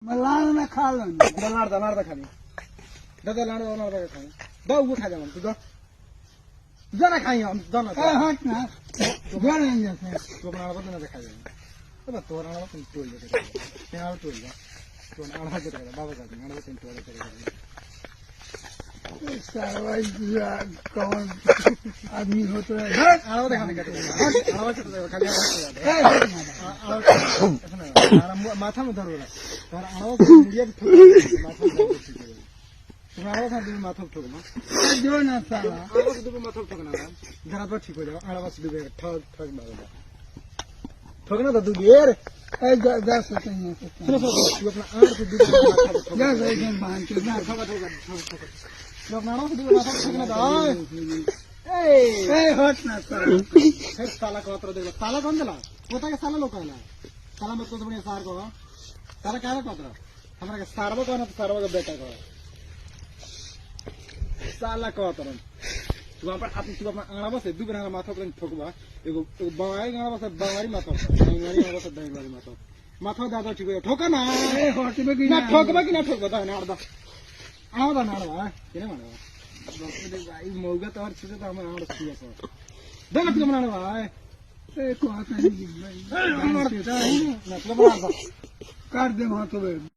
लाड़ ना खा लो लाड़ खानी दादा लाड़ खानी दो वो खा जाओ तू दो जरा खाई हम दोनों हट ना जोर नहीं जाते तो अपना आड़ बदलना खा जाओ तो तो आड़ तुम तोड़ ले क्या आड़ तोड़ ले तो आड़ हाथ दे बाबा का आड़ तुम तोड़ ले सारवाई कौन आदमी होता है आड़ दिखाने का आड़ खाली माथा में धरो और आड़ मुड़िया माथा में धरो तुम्हारा था दूर माथा ठोक ना जो ना साला आड़ से दूर माथा ठोकना ना जरा तो ठीक हो जाओ आड़ बस डूबे ठग ठग मारो ठोकना तो दूर यार ए जा सकते हैं सुनो तू अपना आड़ से दूर माथा ठोक जा एकदम बांध के ना ठोक तू अपना आड़ से दूर माथा ठोकना था ए हट ना साला फिर ताला को उतर दे ताला कौन दिला पोता के साला लोग कहला ताला मत तो बढ़िया सार को ताला क्या है पत्र हमरा के सारवा को ना सारवा का बेटा को साला को उतर तू वहां पर तू अपना आंगड़ा से दू बना माथा पर ठोकबा एगो बवाई गांव से बवारी माथा बवारी गांव से दही माथा माथा दादा ठीक हो ठोका ना ए हट में की ना ठोकबा कि ना ठोकबा ना आड़दा आड़ा ना आड़दा केने मानवा भाई मौगा तो और छुटे तो हम आड़ छिया सो देख तू बनाने भाई ए को आता नहीं भाई ना तो बना काट दे हाथ में